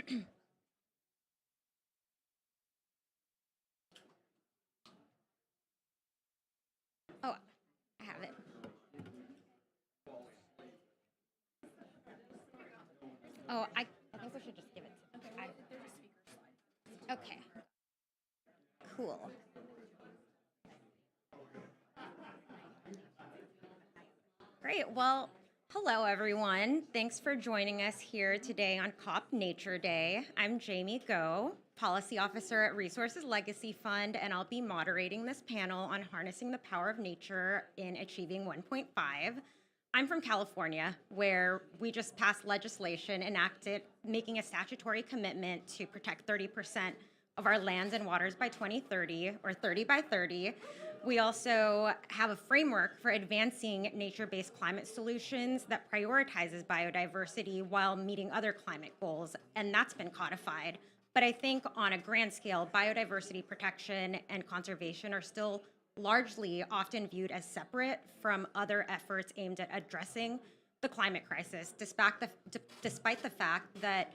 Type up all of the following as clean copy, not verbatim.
Oh, I have it. Oh, I think we should just give it to okay, cool. Great. Well, hello, everyone. Thanks for joining us here today on COP Nature Day. I'm Jamie Go, Policy Officer at Resources Legacy Fund, and I'll be moderating this panel on harnessing the power of nature in achieving 1.5. I'm from California, where we just passed legislation enacted making a statutory commitment to protect 30% of our lands and waters by 2030, or 30 by 30. We also have a framework for advancing nature-based climate solutions that prioritizes biodiversity while meeting other climate goals, and that's been codified. But I think on a grand scale, biodiversity protection and conservation are still largely often viewed as separate from other efforts aimed at addressing the climate crisis, despite the fact that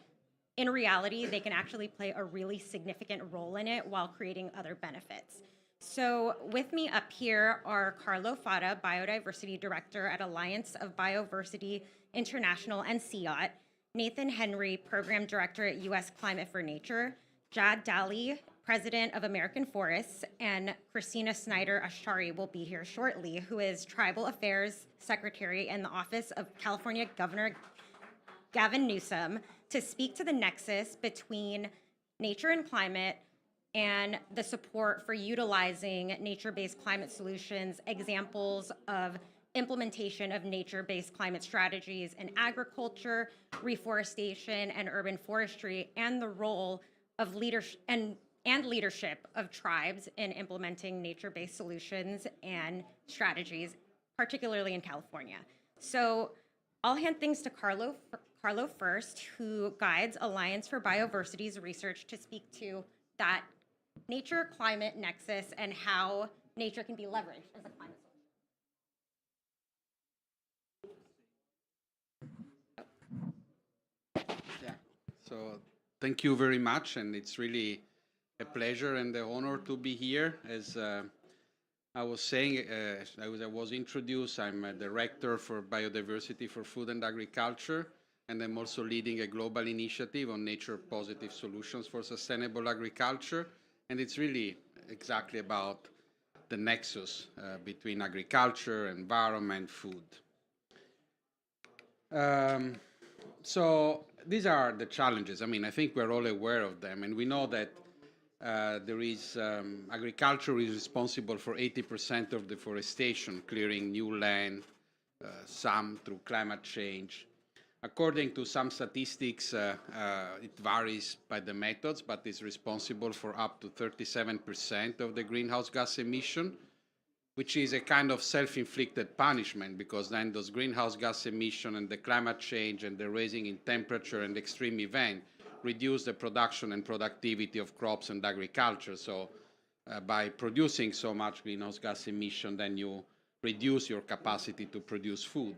in reality, they can actually play a really significant role in it while creating other benefits. So with me up here are Carlo Fata, Biodiversity Director at Alliance of Bioversity International and CIOT, Nathan Henry, Program Director at U.S. Climate for Nature, Jad Dali, President of American Forests, and Christina Snyder Ashari will be here shortly, who is Tribal Affairs Secretary in the Office of California Governor Gavin Newsom, to speak to the nexus between nature and climate and the support for utilizing nature-based climate solutions, examples of implementation of nature-based climate strategies in agriculture, reforestation, and urban forestry, and the role of leadership and leadership of tribes in implementing nature-based solutions and strategies, particularly in California. So I'll hand things to Carlo first, who guides Alliance for Biodiversity's research to speak to that nature-climate nexus and how nature can be leveraged as a climate Yeah. So thank you very much, and it's really a pleasure and an honor to be here. As I was saying, as I was introduced, I'm a director for biodiversity for food and agriculture, and I'm also leading a global initiative on nature-positive solutions for sustainable agriculture. And it's really exactly about the nexus between agriculture, environment, food. Um, so these are the challenges. I mean, I think we're all aware of them, and we know that agriculture is responsible for 80% of deforestation, clearing new land, some through climate change. According to some statistics, it varies by the methods, but is responsible for up to 37% of the greenhouse gas emission, which is a kind of self-inflicted punishment, because then those greenhouse gas emission and the climate change and the raising in temperature and extreme event reduce the production and productivity of crops and agriculture. So by producing so much greenhouse gas emission, then you reduce your capacity to produce food.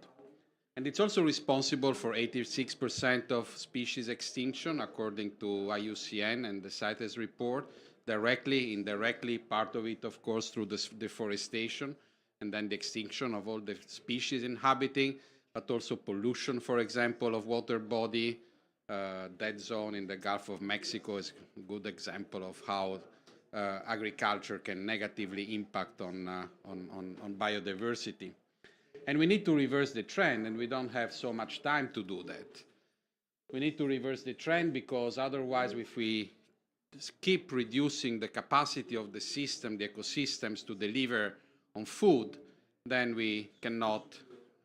And it's also responsible for 86% of species extinction, according to IUCN and the CITES report, directly, indirectly, part of it, of course, through deforestation, and then the extinction of all the species inhabiting, but also pollution, for example, of water body. Dead zone in the Gulf of Mexico is a good example of how agriculture can negatively impact on biodiversity. And we need to reverse the trend, and we don't have so much time to do that. We need to reverse the trend because otherwise, if we keep reducing the capacity of the system, the ecosystems to deliver on food, then we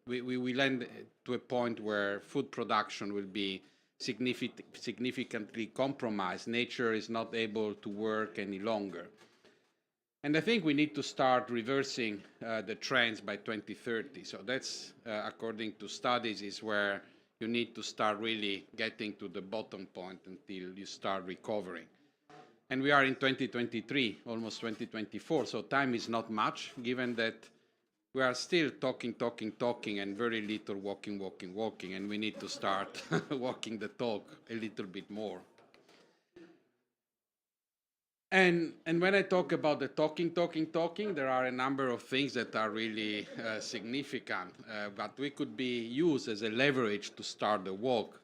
will end to a point where food production will be significantly compromised. Nature is not able to work any longer. And I think we need to start reversing the trends by 2030. So that's, according to studies, is where you need to start really getting to the bottom point until you start recovering. And we are in 2023, almost 2024, so time is not much, given that we are still talking, and very little walking, and we need to start walking the talk a little bit more. And when I talk about the talking, there are a number of things that are really significant, but we could be used as a leverage to start the walk.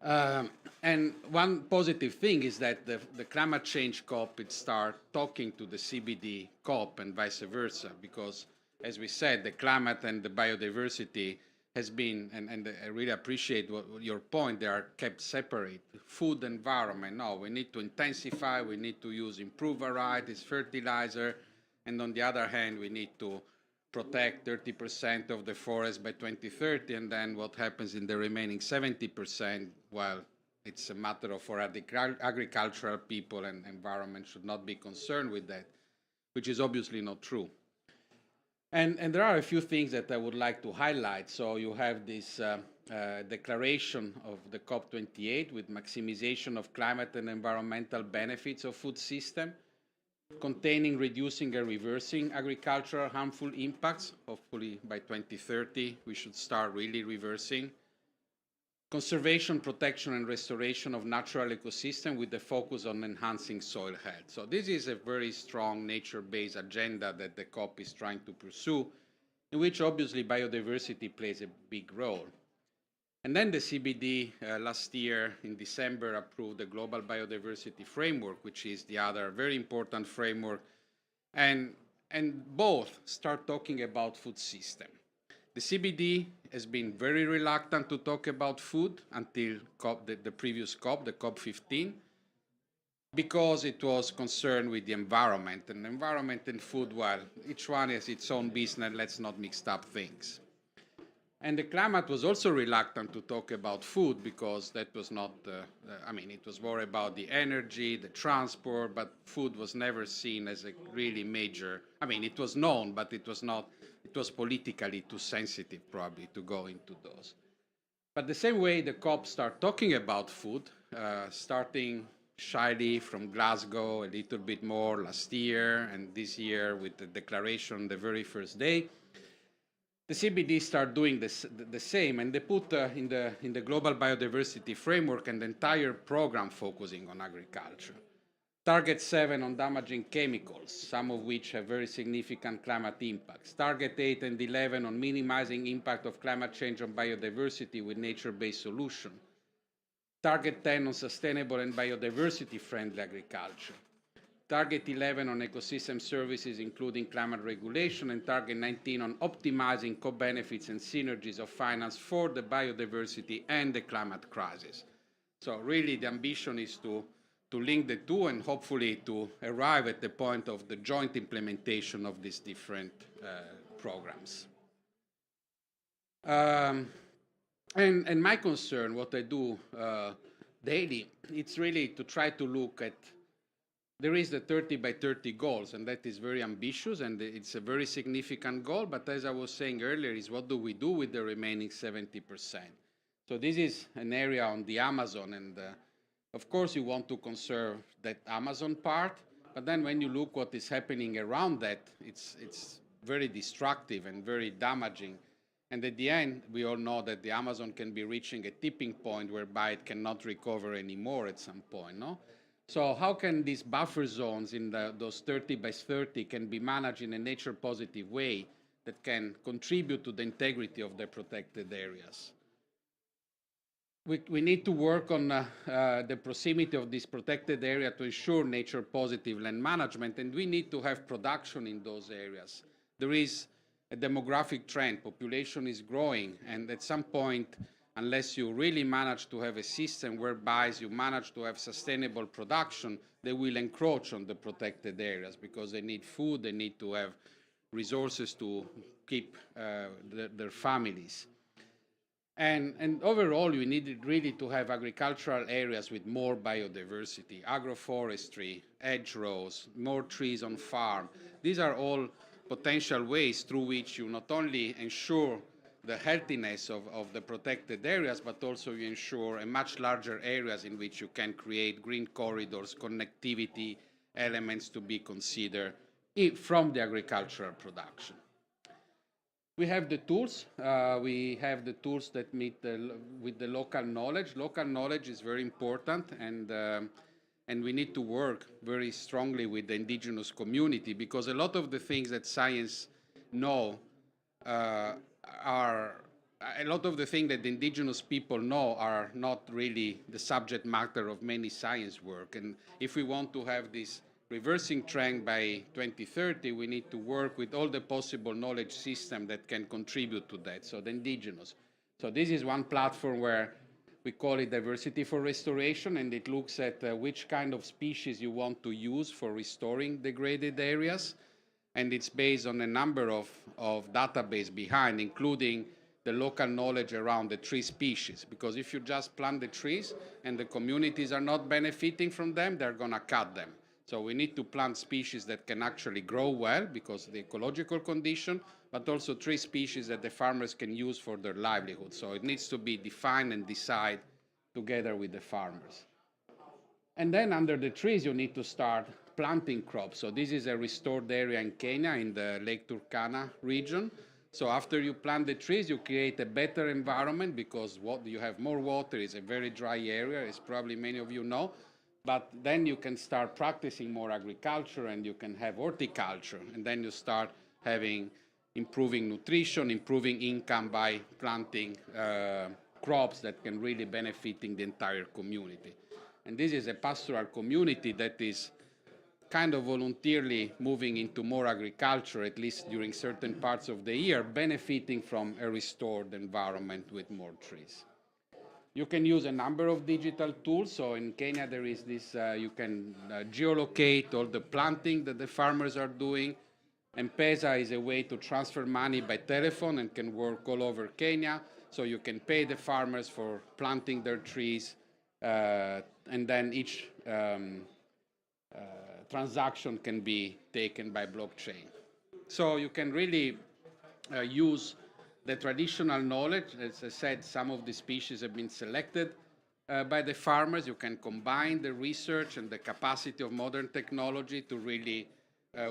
And one positive thing is that the climate change COP it start talking to the CBD COP and vice versa, because as we said, the climate and the biodiversity has been, and I really appreciate your point, they are kept separate. Food, environment, no, we need to intensify, we need to use improved varieties, fertilizer, and on the other hand, we need to protect 30% of the forest by 2030, and then what happens in the remaining 70%, well, it's a matter of for agricultural people, and environment should not be concerned with that, which is obviously not true. And there are a few things that I would like to highlight. So you have this declaration of the COP28 with maximization of climate and environmental benefits of food system, containing, reducing, and reversing agricultural harmful impacts. Hopefully by 2030, we should start really reversing. Conservation, protection, and restoration of natural ecosystem with the focus on enhancing soil health. So this is a very strong nature-based agenda that the COP is trying to pursue, in which obviously biodiversity plays a big role. And then the CBD last year in December approved the Global Biodiversity Framework, which is the other very important framework, and both start talking about food system. The CBD has been very reluctant to talk about food until the previous COP, the COP15, because it was concerned with the environment. And environment and food, well, each one has its own business, let's not mix up things. And the climate was also reluctant to talk about food because that was not, it was more about the energy, the transport, but food was never seen as a really major, it was known, but it was not, it was politically too sensitive probably to go into those. But the same way the COP start talking about food, starting shyly from Glasgow, a little bit more last year, and this year with the declaration the very first day, the CBD start doing the same, and they put in the Global Biodiversity Framework an entire program focusing on agriculture. Target 7 on damaging chemicals, some of which have very significant climate impacts. Target 8 and 11 on minimizing impact of climate change on biodiversity with nature-based solutions. Target 10 on sustainable and biodiversity-friendly agriculture. Target 11 on ecosystem services, including climate regulation, and Target 19 on optimizing co-benefits and synergies of finance for the biodiversity and the climate crisis. So really the ambition is to link the two and hopefully to arrive at the point of the joint implementation of these different programs. And my concern, what I do daily, it's really to try to look at, there is the 30 by 30 goals, and that is very ambitious, and it's a very significant goal, but as I was saying earlier, is what do we do with the remaining 70%? So this is an area on the Amazon, and of course you want to conserve that Amazon part, but then when you look what is happening around that, it's very destructive and very damaging. And at the end, we all know that the Amazon can be reaching a tipping point whereby it cannot recover anymore at some point, no? So how can these buffer zones in those 30 by 30 can be managed in a nature-positive way that can contribute to the integrity of the protected areas? We need to work on the proximity of this protected area to ensure nature-positive land management, and we need to have production in those areas. There is a demographic trend, population is growing, and at some point, unless you really manage to have a system whereby you manage to have sustainable production, they will encroach on the protected areas because they need food, they need to have resources to keep their families. And overall, you need really to have agricultural areas with more biodiversity, agroforestry, hedgerows, more trees on farm. These are all potential ways through which you not only ensure the healthiness of the protected areas, but also you ensure a much larger areas in which you can create green corridors, connectivity elements to be considered from the agricultural production. We have the tools. We have the tools that meet with the local knowledge. Local knowledge is very important, and and we need to work very strongly with the indigenous community, because a lot of the things that science know uh, are a lot of the things that the indigenous people know are not really the subject matter of many science work. And if we want to have this reversing trend by 2030, we need to work with all the possible knowledge system that can contribute to that, so the indigenous. So this is one platform where we call it Diversity for Restoration, and it looks at which kind of species you want to use for restoring degraded areas. And it's based on a number of database behind, including the local knowledge around the tree species. Because if you just plant the trees and the communities are not benefiting from them, they're going to cut them. So we need to plant species that can actually grow well because of the ecological condition, but also tree species that the farmers can use for their livelihood. So it needs to be defined and decided together with the farmers. And then under the trees, you need to start planting crops. So this is a restored area in Kenya in the Lake Turkana region. So after you plant the trees, you create a better environment because you have more water. It's a very dry area, as probably many of you know. But then you can start practicing more agriculture and you can have horticulture. And then you start having improving nutrition, improving income by planting crops that can really benefiting the entire community. And this is a pastoral community that is kind of voluntarily moving into more agriculture, at least during certain parts of the year, benefiting from a restored environment with more trees. You can use a number of digital tools. So in Kenya, there is this, you can geolocate all the planting that the farmers are doing. M-Pesa is a way to transfer money by telephone and can work all over Kenya. So you can pay the farmers for planting their trees, and then each transaction can be taken by blockchain. So you can really use the traditional knowledge. As I said, some of the species have been selected by the farmers. You can combine the research and the capacity of modern technology to really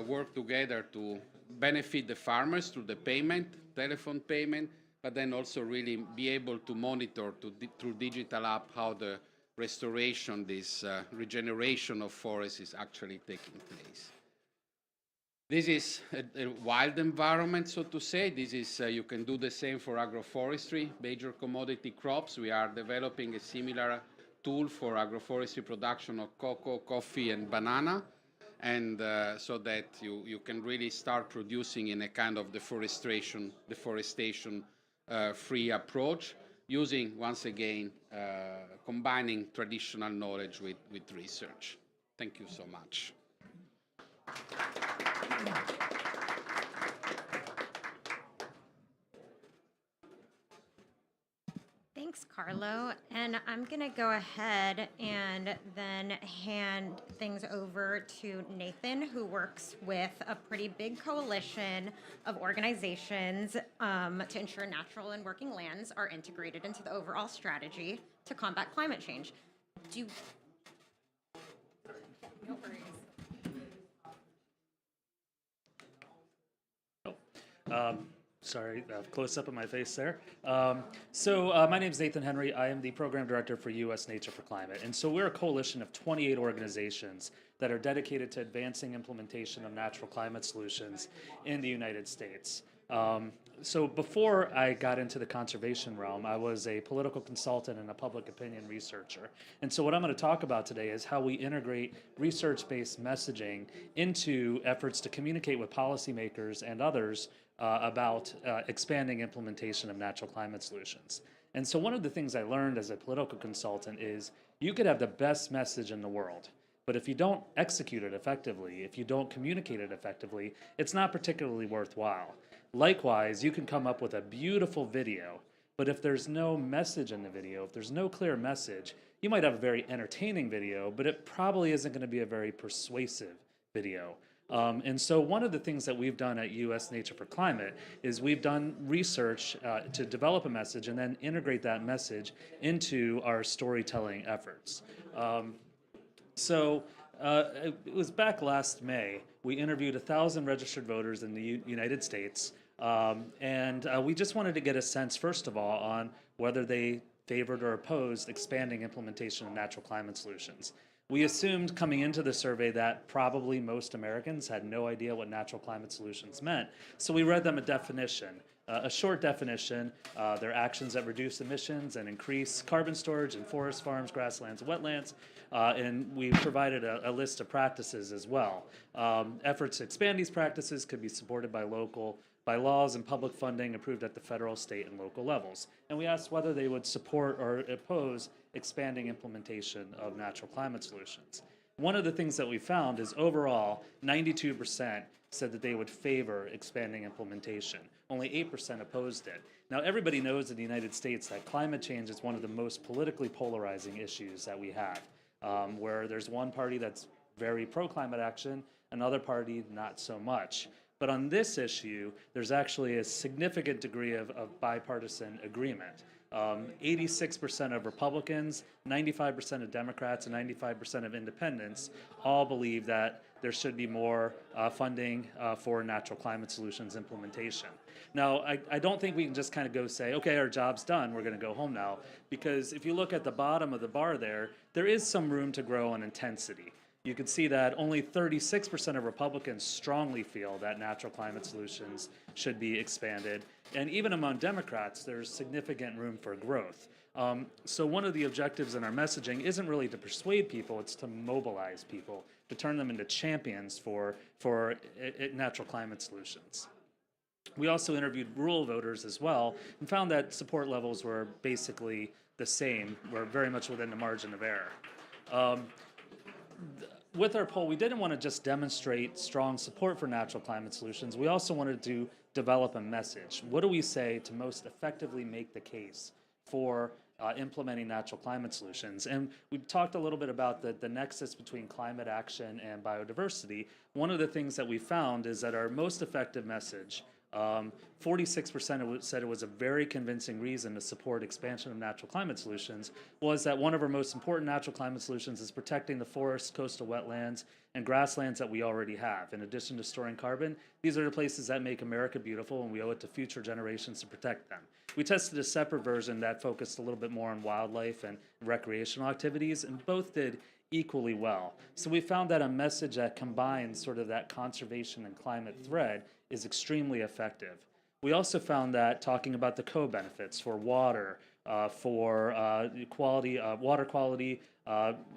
work together to benefit the farmers through the payment, telephone payment, but then also really be able to monitor through digital app how the restoration, this regeneration of forests is actually taking place. This is a wild environment, so to say. This is, you can do the same for agroforestry, major commodity crops. We are developing a similar tool for agroforestry production of cocoa, coffee, and banana. And so that you can really start producing in a kind of deforestation free approach, using, once again, combining traditional knowledge with research. Thank you so much. Thanks, Carlo. And I'm going to go ahead and then hand things over to Nathan, who works with a pretty big coalition of organizations to ensure natural and working lands are integrated into the overall strategy to combat climate change. No worries. Sorry, close up of my face there. My name is Nathan Henry. I am the program director for U.S. Nature for Climate. And so we're a coalition of 28 organizations that are dedicated to advancing implementation of natural climate solutions in the United States. So before I got into the conservation realm, I was a political consultant and a public opinion researcher. And so what I'm going to talk about today is how we integrate research-based messaging into efforts to communicate with policymakers and others about expanding implementation of natural climate solutions. And so one of the things I learned as a political consultant is you could have the best message in the world, but if you don't execute it effectively, if you don't communicate it effectively, it's not particularly worthwhile. Likewise, you can come up with a beautiful video, but if there's no message in the video, if there's no clear message, you might have a very entertaining video, but it probably isn't going to be a very persuasive video. And so one of the things that we've done at U.S. Nature for Climate is we've done research to develop a message and then integrate that message into our storytelling efforts. It was back last May. We interviewed 1,000 registered voters in the United States, and we just wanted to get a sense, first of all, on whether they favored or opposed expanding implementation of natural climate solutions. We assumed coming into the survey that probably most Americans had no idea what natural climate solutions meant. So we read them a definition, a short definition. Their actions that reduce emissions and increase carbon storage in forests, farms, grasslands, and wetlands. And we provided a list of practices as well. Efforts to expand these practices could be supported by laws and public funding approved at the federal, state, and local levels. And we asked whether they would support or oppose expanding implementation of natural climate solutions. One of the things that we found is overall, 92% said that they would favor expanding implementation. Only 8% opposed it. Now, everybody knows in the United States that climate change is one of the most politically polarizing issues that we have, where there's one party that's very pro-climate action, another party not so much. But on this issue, there's actually a significant degree of bipartisan agreement. 86% of Republicans, 95% of Democrats, and 95% of independents all believe that there should be more funding for natural climate solutions implementation. Now, I don't think we can just kind of go say, okay, our job's done, we're going to go home now, because if you look at the bottom of the bar there is some room to grow on intensity. You can see that only 36% of Republicans strongly feel that natural climate solutions should be expanded. And even among Democrats, there's significant room for growth. So one of the objectives in our messaging isn't really to persuade people, it's to mobilize people, to turn them into champions for natural climate solutions. We also interviewed rural voters as well and found that support levels were basically the same, were very much within the margin of error. With our poll, we didn't want to just demonstrate strong support for natural climate solutions. We also wanted to develop a message. What do we say to most effectively make the case for implementing natural climate solutions? And we talked a little bit about the nexus between climate action and biodiversity. One of the things that we found is that our most effective message, 46% said it was a very convincing reason to support expansion of natural climate solutions, was that one of our most important natural climate solutions is protecting the forests, coastal wetlands, and grasslands that we already have. In addition to storing carbon, these are the places that make America beautiful, and we owe it to future generations to protect them. We tested a separate version that focused a little bit more on wildlife and recreational activities, and both did equally well. So we found that a message that combines sort of that conservation and climate thread is extremely effective. We also found that talking about the co-benefits for water, for water quality,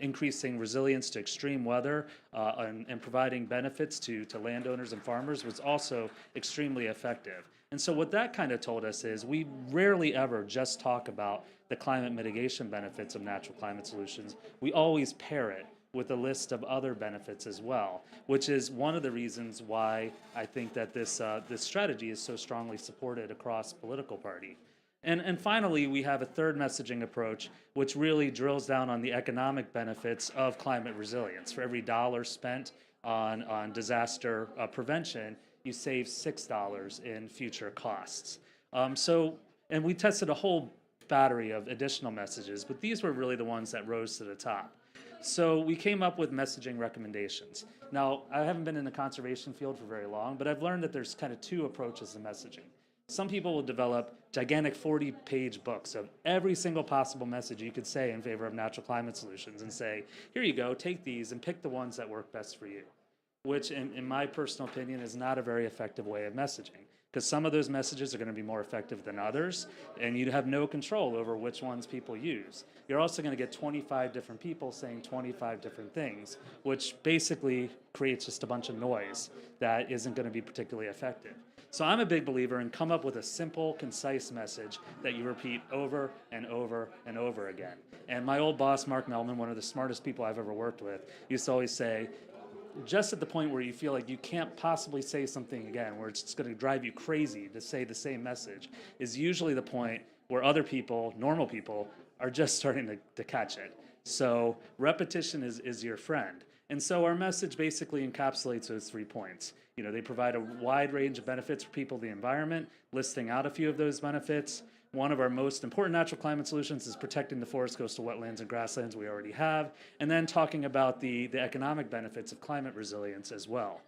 increasing resilience to extreme weather, and providing benefits to landowners and farmers was also extremely effective. And so what that kind of told us is we rarely ever just talk about the climate mitigation benefits of natural climate solutions. We always pair it with a list of other benefits as well, which is one of the reasons why I think that this strategy is so strongly supported across political party. And finally, we have a third messaging approach, which really drills down on the economic benefits of climate resilience. For every dollar spent on disaster prevention, you save $6 in future costs. And we tested a whole battery of additional messages, but these were really the ones that rose to the top. So we came up with messaging recommendations. Now, I haven't been in the conservation field for very long, but I've learned that there's kind of two approaches to messaging. Some people will develop gigantic 40-page books of every single possible message you could say in favor of natural climate solutions and say, here you go, take these and pick the ones that work best for you, which in my personal opinion is not a very effective way of messaging, because some of those messages are going to be more effective than others, and you have no control over which ones people use. You're also going to get 25 different people saying 25 different things, which basically creates just a bunch of noise that isn't going to be particularly effective. So I'm a big believer in come up with a simple, concise message that you repeat over and over and over again. And my old boss, Mark Mellman, one of the smartest people I've ever worked with, used to always say, just at the point where you feel like you can't possibly say something again, where it's just going to drive you crazy to say the same message, is usually the point where other people, normal people, are just starting to catch it. So repetition is your friend. And so our message basically encapsulates those 3 points. You know, they provide a wide range of benefits for people, the environment, listing out a few of those benefits. One of our most important natural climate solutions is protecting the forest, coastal wetlands, and grasslands we already have, and then talking about the economic benefits of climate resilience as well.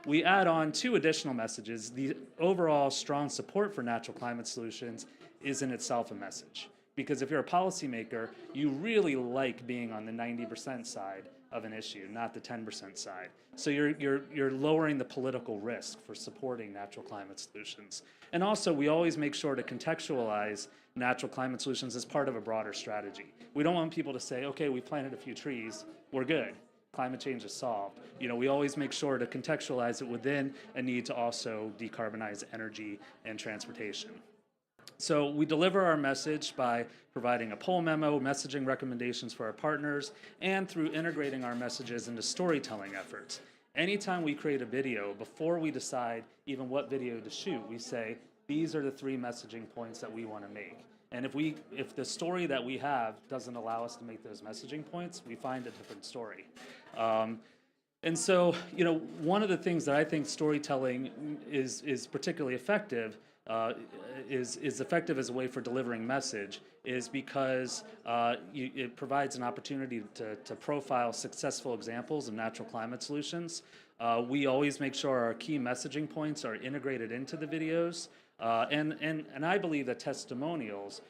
We add on 2 additional messages. The overall strong support for natural climate solutions is in itself a message. Because if you're a policymaker, you really like being on the 90% side of an issue, not the 10% side. So you're lowering the political risk for supporting natural climate solutions. And also, we always make sure to contextualize natural climate solutions as part of a broader strategy. We don't want people to say, okay, we planted a few trees, we're good. Climate change is solved. We always make sure to contextualize it within a need to also decarbonize energy and transportation. So we deliver our message by providing a poll memo, messaging recommendations for our partners, and through integrating our messages into storytelling efforts. Anytime we create a video, before we decide even what video to shoot, we say, these are the 3 messaging points that we want to make. And if the story that we have doesn't allow us to make those messaging points, we find a different story. And so, one of the things that I think storytelling is particularly effective, is effective as a way for delivering message, is because it provides an opportunity to profile successful examples of natural climate solutions. We always make sure our key messaging points are integrated into the videos. And I believe that testimonials,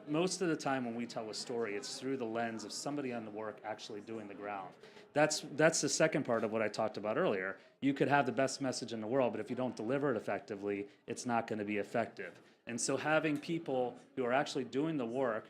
most of the time when we tell a story, it's through the lens of somebody on the work actually doing the ground. That's the second part of what I talked about earlier. You could have the best message in the world, but if you don't deliver it effectively, it's not going to be effective. And so having people who are actually doing the work,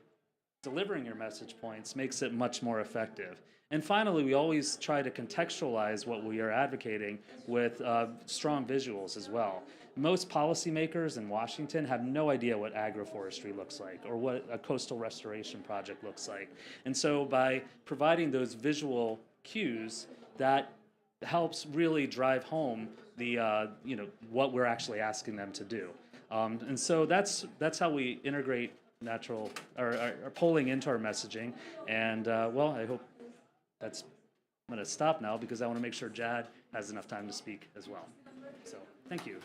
delivering your message points, makes it much more effective. And finally, we always try to contextualize what we are advocating with strong visuals as well. Most policymakers in Washington have no idea what agroforestry looks like or what a coastal restoration project looks like. And so by providing those visual cues, that helps really drive home the what we're actually asking them to do. And so that's how we integrate natural or polling into our messaging. And I hope I'm going to stop now because I want to make sure Jad has enough time to speak as well. So thank you.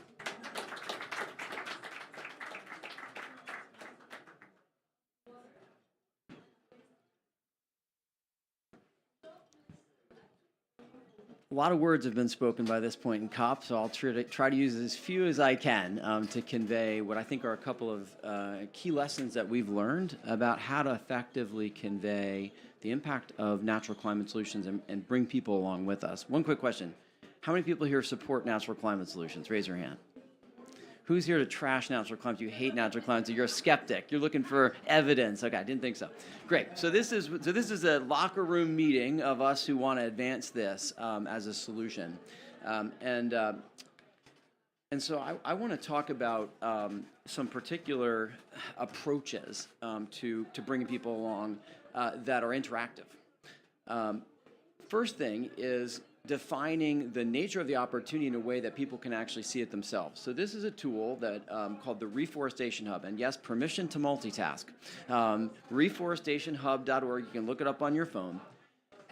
A lot of words have been spoken by this point in COP, so I'll try to use as few as I can to convey what I think are a couple of key lessons that we've learned about how to effectively convey the impact of natural climate solutions and bring people along with us. One quick question. How many people here support natural climate solutions? Raise your hand. Who's here to trash natural climate? You hate natural climate, so you're a skeptic. You're looking for evidence. Okay, I didn't think so. Great. So this is a locker room meeting of us who want to advance this as a solution, and so I want to talk about some particular approaches to bringing people along that are interactive. First thing is defining the nature of the opportunity in a way that people can actually see it themselves. So this is a tool that called the Reforestation Hub, and yes, permission to multitask. Reforestationhub.org, you can look it up on your phone.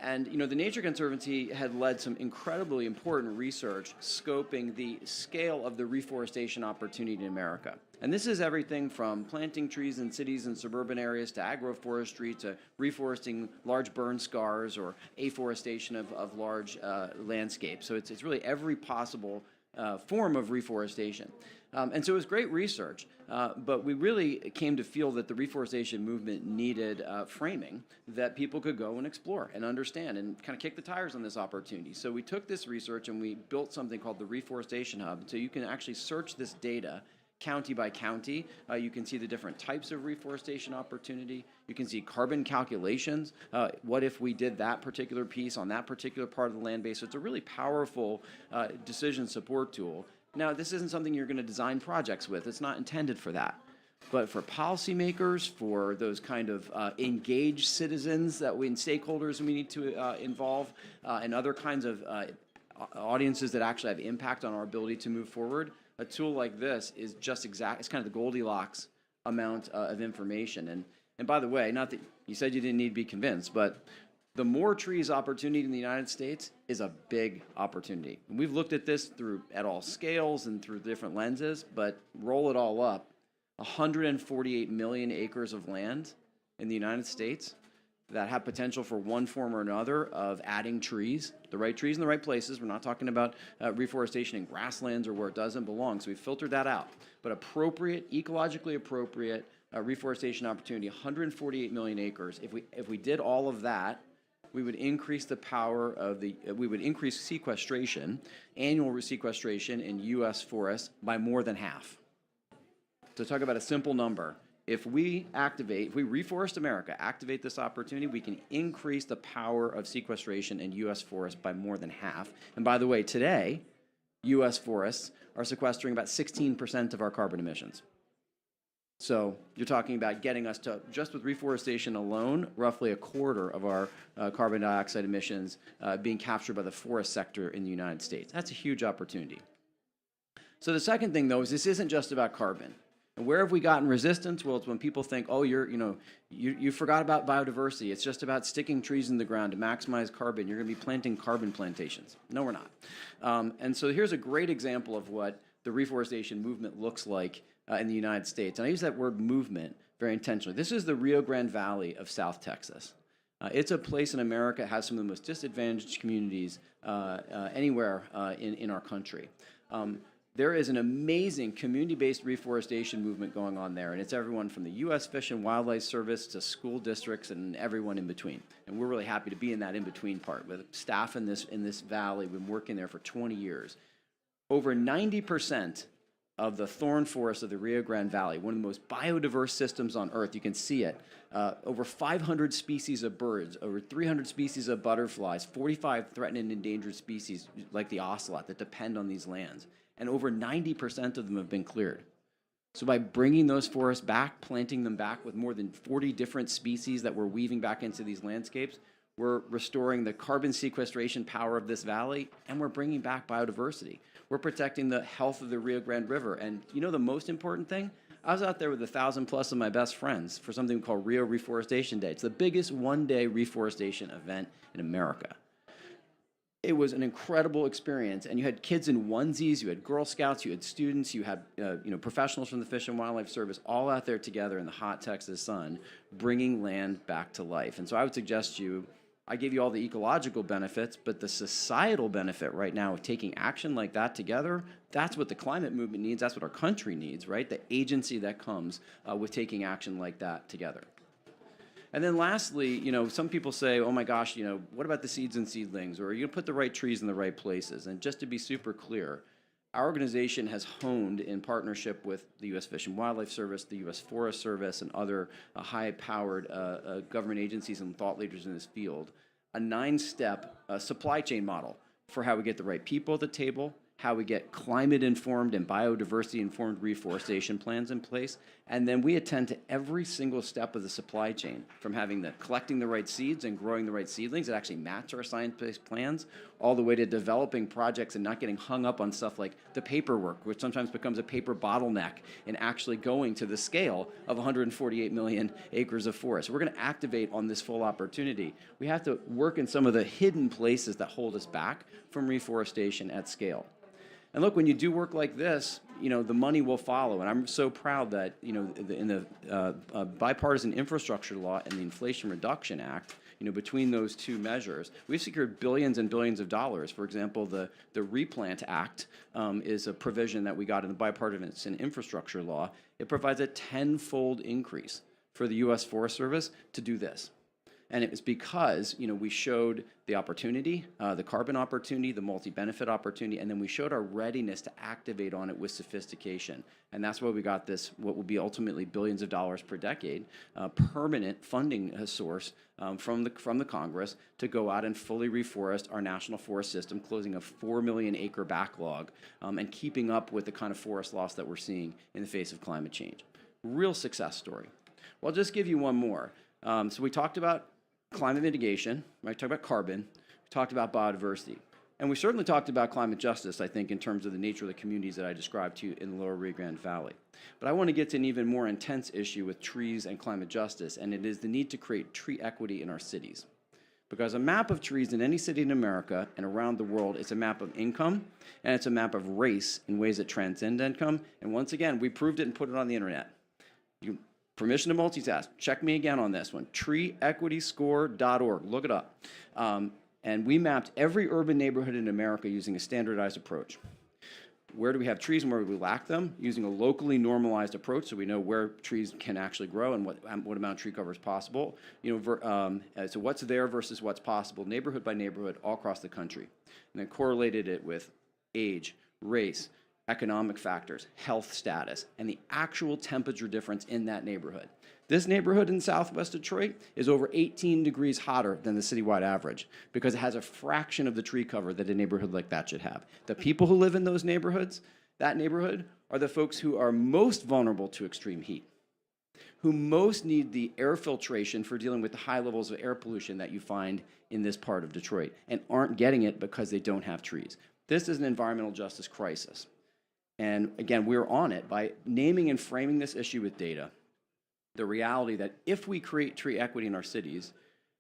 And the Nature Conservancy had led some incredibly important research scoping the scale of the reforestation opportunity in America. And this is everything from planting trees in cities and suburban areas to agroforestry to reforesting large burn scars or afforestation of large landscapes. So it's really every possible form of reforestation. And so it was great research, but we really came to feel that the reforestation movement needed framing that people could go and explore and understand and kind of kick the tires on this opportunity. So we took this research and we built something called the Reforestation Hub. So you can actually search this data county by county. You can see the different types of reforestation opportunity. You can see carbon calculations. What if we did that particular piece on that particular part of the land base? So it's a really powerful decision support tool. Now, this isn't something you're going to design projects with. It's not intended for that. But for policymakers, for those kind of engaged citizens and stakeholders we need to involve, and other kinds of audiences that actually have impact on our ability to move forward, a tool like this is just it's kind of the Goldilocks amount of information. And by the way, not that you said you didn't need to be convinced, but the more trees opportunity in the United States is a big opportunity. And we've looked at this at all scales and through different lenses, but roll it all up, 148 million acres of land in the United States that have potential for one form or another of adding trees, the right trees in the right places. We're not talking about reforestation in grasslands or where it doesn't belong, so we filtered that out. But appropriate, ecologically appropriate reforestation opportunity, 148 million acres. If we did all of that, we would increase the power of we would increase sequestration, annual sequestration in U.S. forests by more than half. To talk about a simple number, if we reforest America, activate this opportunity, we can increase the power of sequestration in U.S. forests by more than half. And by the way, today, U.S. forests are sequestering about 16% of our carbon emissions. So you're talking about getting us to, just with reforestation alone, roughly a quarter of our carbon dioxide emissions being captured by the forest sector in the United States. That's a huge opportunity. So the second thing, though, is this isn't just about carbon. And where have we gotten resistance? Well, it's when people think, oh, you forgot about biodiversity. It's just about sticking trees in the ground to maximize carbon. You're going to be planting carbon plantations. No, we're not. And so here's a great example of what the reforestation movement looks like in the United States. And I use that word movement very intentionally. This is the Rio Grande Valley of South Texas. It's a place in America that has some of the most disadvantaged communities anywhere in our country. There is an amazing community-based reforestation movement going on there, and it's everyone from the U.S. Fish and Wildlife Service to school districts and everyone in between. And we're really happy to be in that in-between part. With staff in this valley, we've been working there for 20 years. Over 90% of the thorn forest of the Rio Grande Valley, one of the most biodiverse systems on Earth, you can see it, over 500 species of birds, over 300 species of butterflies, 45 threatened and endangered species like the ocelot that depend on these lands. And over 90% of them have been cleared. So by bringing those forests back, planting them back with more than 40 different species that we're weaving back into these landscapes, we're restoring the carbon sequestration power of this valley, and we're bringing back biodiversity. We're protecting the health of the Rio Grande River. And you know the most important thing? I was out there with 1,000 plus of my best friends for something called Rio Reforestation Day. It's the biggest one-day reforestation event in America. It was an incredible experience, and you had kids in onesies, you had Girl Scouts, you had students, you had professionals from the Fish and Wildlife Service all out there together in the hot Texas sun, bringing land back to life. And so I would suggest I gave you all the ecological benefits, but the societal benefit right now of taking action like that together, that's what the climate movement needs, that's what our country needs, right? The agency that comes with taking action like that together. And then lastly, some people say, oh my gosh, what about the seeds and seedlings? Or are you going to put the right trees in the right places? And just to be super clear, our organization has honed in partnership with the U.S. Fish and Wildlife Service, the U.S. Forest Service, and other high-powered government agencies and thought leaders in this field, a 9-step supply chain model for how we get the right people at the table, how we get climate-informed and biodiversity-informed reforestation plans in place, and then we attend to every single step of the supply chain, from collecting the right seeds and growing the right seedlings that actually match our science-based plans, all the way to developing projects and not getting hung up on stuff like the paperwork, which sometimes becomes a paper bottleneck in actually going to the scale of 148 million acres of forest. We're going to activate on this full opportunity. We have to work in some of the hidden places that hold us back from reforestation at scale. And look, when you do work like this, the money will follow. And I'm so proud that, in the bipartisan infrastructure law and the Inflation Reduction Act, between those two measures, we've secured billions and billions of dollars. For example, the Replant Act is a provision that we got in the bipartisan infrastructure law. It provides a 10-fold increase for the U.S. Forest Service to do this. And it was because, we showed the opportunity, the carbon opportunity, the multi-benefit opportunity, and then we showed our readiness to activate on it with sophistication. And that's why we got this, what will be ultimately billions of dollars per decade, permanent funding source from the Congress to go out and fully reforest our national forest system, closing a 4 million acre backlog, and keeping up with the kind of forest loss that we're seeing in the face of climate change. Real success story. Well, I'll just give you one more. So we talked about climate mitigation, right? We talked about carbon, we talked about biodiversity, and we certainly talked about climate justice, I think, in terms of the nature of the communities that I described to you in the lower Rio Grande Valley. But I want to get to an even more intense issue with trees and climate justice, and it is the need to create tree equity in our cities. Because a map of trees in any city in America and around the world is a map of income, and it's a map of race in ways that transcend income, and once again, we proved it and put it on the internet. Permission to multitask. Check me again on this one. treeequityscore.org. Look it up. And we mapped every urban neighborhood in America using a standardized approach. where do we have trees and where do we lack them, using a locally normalized approach so we know where trees can actually grow and what amount of tree cover is possible. So what's there versus what's possible, neighborhood by neighborhood, all across the country. And then correlated it with age, race, economic factors, health status, and the actual temperature difference in that neighborhood. This neighborhood in Southwest Detroit is over 18 degrees hotter than the citywide average because it has a fraction of the tree cover that a neighborhood like that should have. The people who live in those neighborhoods, that neighborhood, are the folks who are most vulnerable to extreme heat, who most need the air filtration for dealing with the high levels of air pollution that you find in this part of Detroit and aren't getting it because they don't have trees. This is an environmental justice crisis. And again, we're on it by naming and framing this issue with data. The reality that if we create tree equity in our cities,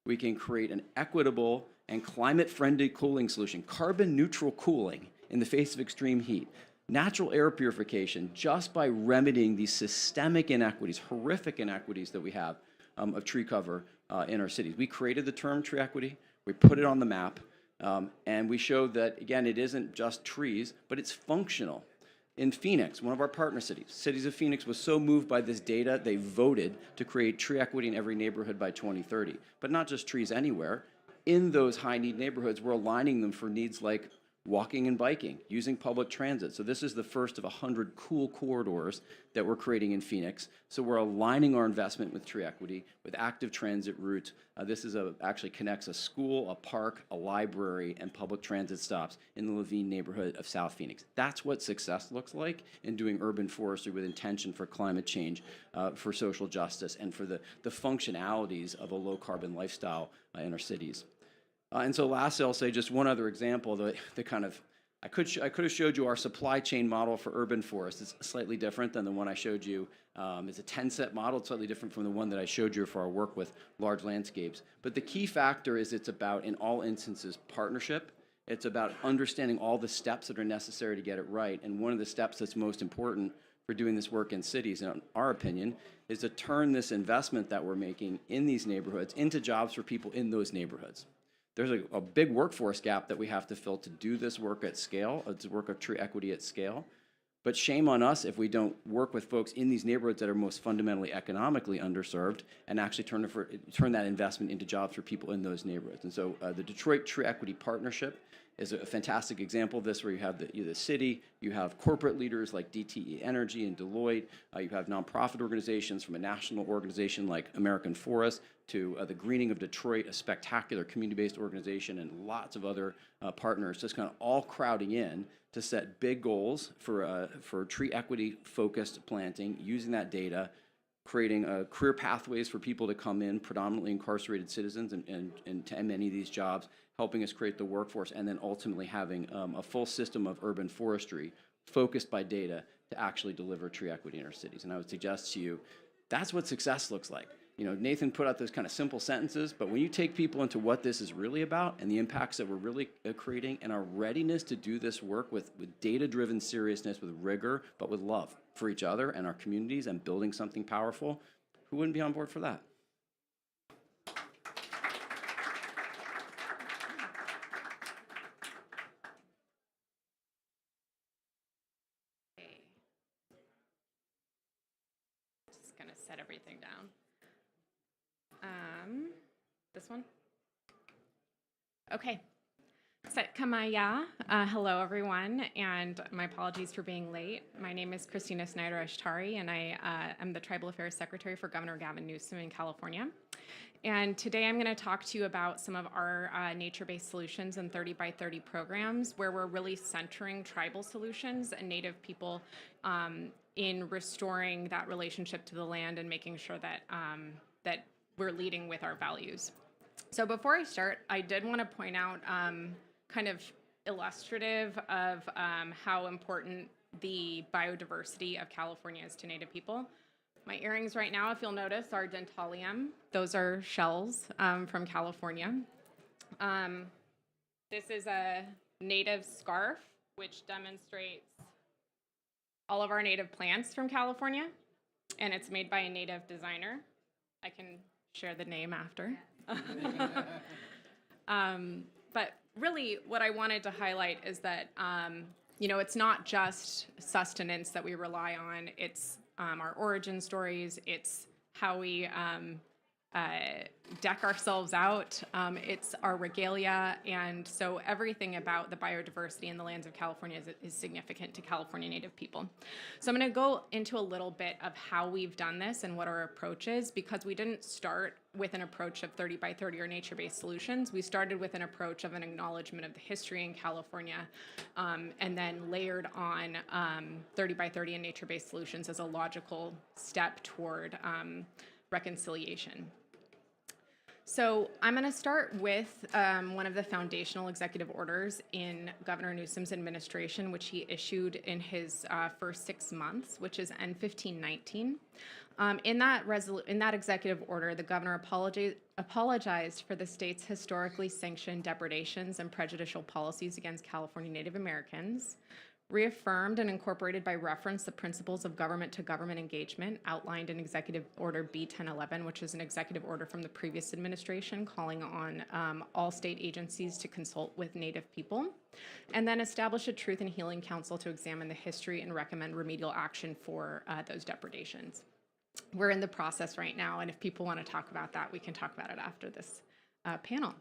we can create an equitable and climate-friendly cooling solution, carbon-neutral cooling in the face of extreme heat, natural air purification, just by remedying these systemic inequities, horrific inequities that we have of tree cover in our cities. We created the term tree equity, we put it on the map, and we showed that, again, it isn't just trees, but it's functional. In Phoenix, one of our partner cities, Cities of Phoenix was so moved by this data, they voted to create tree equity in every neighborhood by 2030. But not just trees anywhere. In those high-need neighborhoods, we're aligning them for needs like walking and biking, using public transit. So this is the first of 100 cool corridors that we're creating in Phoenix. So we're aligning our investment with tree equity, with active transit routes. This is actually connects a school, a park, a library, and public transit stops in the Levine neighborhood of South Phoenix. That's what success looks like in doing urban forestry with intention for climate change, for social justice, and for the functionalities of a low-carbon lifestyle in our cities. And so lastly, I'll say just one other example that I could have showed you our supply chain model for urban forests. It's slightly different than the one I showed you. It's a 10-step model. It's slightly different from the one that I showed you for our work with large landscapes. But the key factor is it's about, in all instances, partnership. It's about understanding all the steps that are necessary to get it right. And one of the steps that's most important for doing this work in cities, in our opinion, is to turn this investment that we're making in these neighborhoods into jobs for people in those neighborhoods. There's a big workforce gap that we have to fill to do this work at scale, to work of tree equity at scale. But shame on us if we don't work with folks in these neighborhoods that are most fundamentally economically underserved and actually turn that investment into jobs for people in those neighborhoods. And so the Detroit Tree Equity Partnership is a fantastic example of this, where you have the city, you have corporate leaders like DTE Energy and Deloitte, you have nonprofit organizations from a national organization like American Forest to the Greening of Detroit, a spectacular community-based organization, and lots of other partners just kind of all crowding in to set big goals for tree equity-focused planting, using that data, creating career pathways for people to come in, predominantly incarcerated citizens, and to many of these jobs, helping us create the workforce, and then ultimately having a full system of urban forestry focused by data to actually deliver tree equity in our cities. And I would suggest to you, that's what success looks like. You know, Nathan put out those kind of simple sentences, but when you take people into what this is really about and the impacts that we're really creating and our readiness to do this work with data-driven seriousness, with rigor, but with love for each other and our communities and building something powerful, who wouldn't be on board for that? Just gonna set everything down. This one? Okay. Set Kamaya. Hello, everyone, and my apologies for being late. My name is Christina Snyder-Ashtari, and I am the Tribal Affairs Secretary for Governor Gavin Newsom in California. And today I'm going to talk to you about some of our nature-based solutions and 30 by 30 programs, where we're really centering tribal solutions and Native people in restoring that relationship to the land and making sure that that we're leading with our values. So before I start, I did want to point out kind of illustrative of how important the biodiversity of California is to Native people. My earrings right now, if you'll notice, are dentalium. Those are shells from California. This is a native scarf, which demonstrates all of our native plants from California, and it's made by a native designer. I can share the name after. But really, what I wanted to highlight is that it's not just sustenance that we rely on. It's our origin stories. It's how we deck ourselves out. It's our regalia. And so everything about the biodiversity in the lands of California is significant to California Native people. So I'm going to go into a little bit of how we've done this and what our approach is, because we didn't start with an approach of 30 by 30 or nature-based solutions. We started with an approach of an acknowledgement of the history in California, and then layered on 30 by 30 and nature-based solutions as a logical step toward reconciliation. So I'm going to start with one of the foundational executive orders in Governor Newsom's administration, which he issued in his first 6 months, which is N1519. In that executive order, the governor apologized for the state's historically sanctioned depredations and prejudicial policies against California Native Americans, reaffirmed and incorporated by reference the principles of government-to-government engagement outlined in Executive Order B1011, which is an executive order from the previous administration calling on all state agencies to consult with Native people, and then establish a Truth and Healing Council to examine the history and recommend remedial action for those depredations. We're in the process right now, and if people want to talk about that, we can talk about it after this panel.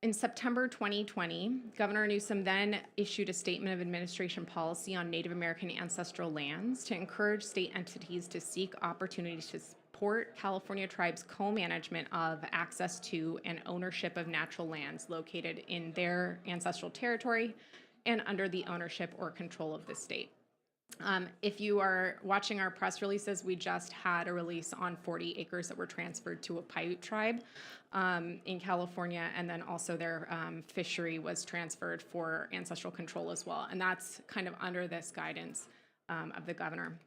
In September 2020, Governor Newsom then issued a statement of administration policy on Native American ancestral lands to encourage state entities to seek opportunities to support California tribes' co-management of access to and ownership of natural lands located in their ancestral territory and under the ownership or control of the state. If you are watching our press releases, we just had a release on 40 acres that were transferred to a Paiute tribe in California, and then also their fishery was transferred for ancestral control as well. And that's kind of under this guidance of the governor.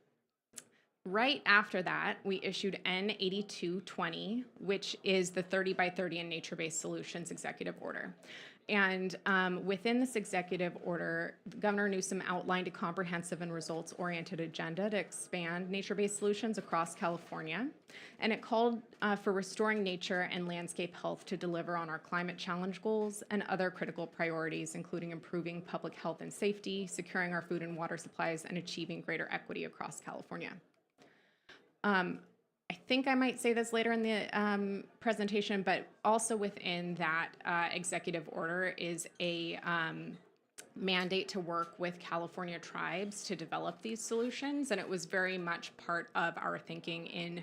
Right after that, we issued N8220, which is the 30 by 30 and nature-based solutions executive order. And within this executive order, Governor Newsom outlined a comprehensive and results-oriented agenda to expand nature-based solutions across California. And it called for restoring nature and landscape health to deliver on our climate challenge goals and other critical priorities, including improving public health and safety, securing our food and water supplies, and achieving greater equity across California. I think I might say this later in the presentation, but also within that executive order is a mandate to work with California tribes to develop these solutions. And it was very much part of our thinking in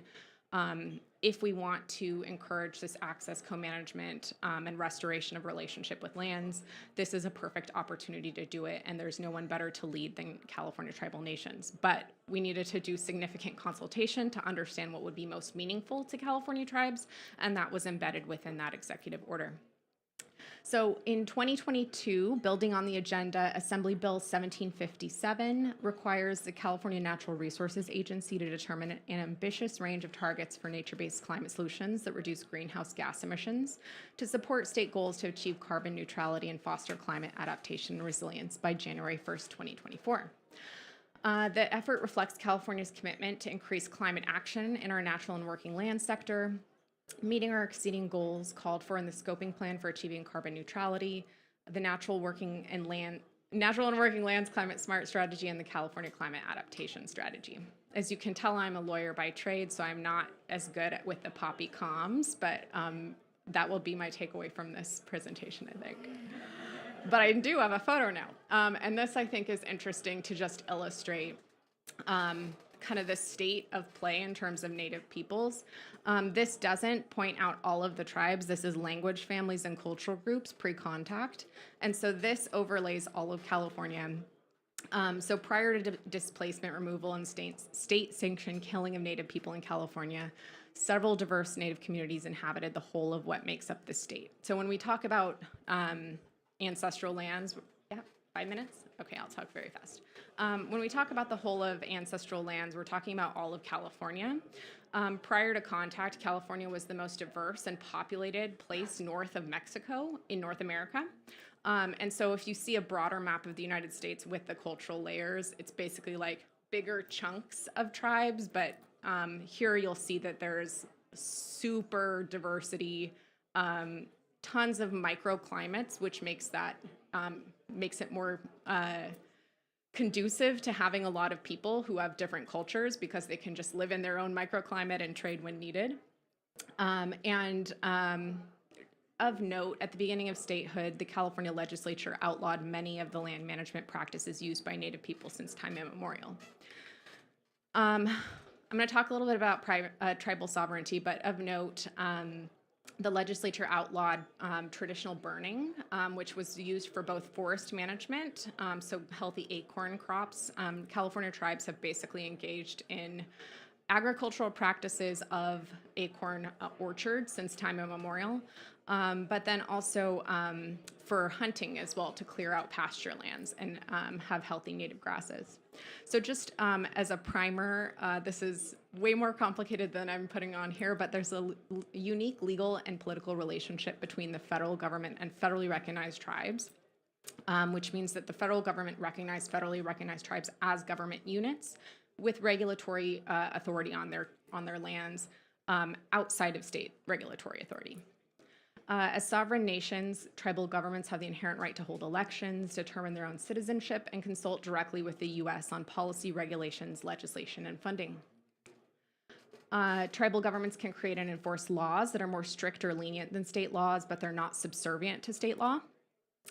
if we want to encourage this access, co-management, and restoration of relationship with lands, this is a perfect opportunity to do it, and there's no one better to lead than California tribal nations. But we needed to do significant consultation to understand what would be most meaningful to California tribes, and that was embedded within that executive order. So in 2022, building on the agenda, Assembly Bill 1757 requires the California Natural Resources Agency to determine an ambitious range of targets for nature-based climate solutions that reduce greenhouse gas emissions to support state goals to achieve carbon neutrality and foster climate adaptation and resilience by January 1st, 2024. The effort reflects California's commitment to increase climate action in our natural and working land sector, meeting or exceeding goals called for in the scoping plan for achieving carbon neutrality, the natural and working lands climate smart strategy, and the California climate adaptation strategy. As you can tell, I'm a lawyer by trade, so I'm not as good with the poppy comms, but that will be my takeaway from this presentation, I think. But I do have a photo now, and this I think is interesting to just illustrate kind of the state of play in terms of Native peoples. This doesn't point out all of the tribes. This is language families and cultural groups pre-contact. And so this overlays all of California. So prior to displacement removal and state-sanctioned killing of Native people in California, several diverse Native communities inhabited the whole of what makes up the state. So when we talk about ancestral lands, 5 minutes? Okay, I'll talk very fast. When we talk about the whole of ancestral lands, we're talking about all of California. Prior to contact, California was the most diverse and populated place north of Mexico in North America. And so if you see a broader map of the United States with the cultural layers, it's basically like bigger chunks of tribes, but here you'll see that there's super diversity tons of microclimates, which makes it more conducive to having a lot of people who have different cultures because they can just live in their own microclimate and trade when needed. Of note, at the beginning of statehood, the California legislature outlawed many of the land management practices used by Native people since time immemorial. I'm going to talk a little bit about tribal sovereignty, but of note, the legislature outlawed traditional burning, which was used for both forest management, so healthy acorn crops. California tribes have basically engaged in agricultural practices of acorn orchards since time immemorial, but then also for hunting as well, to clear out pasture lands and have healthy native grasses. So just as a primer, this is way more complicated than I'm putting on here, but there's a unique legal and political relationship between the federal government and federally recognized tribes, which means that the federal government federally recognized tribes as government units with regulatory authority on their lands outside of state regulatory authority. As sovereign nations, tribal governments have the inherent right to hold elections, determine their own citizenship, and consult directly with the U.S. on policy, regulations, legislation, and funding. Tribal governments can create and enforce laws that are more strict or lenient than state laws, but they're not subservient to state law.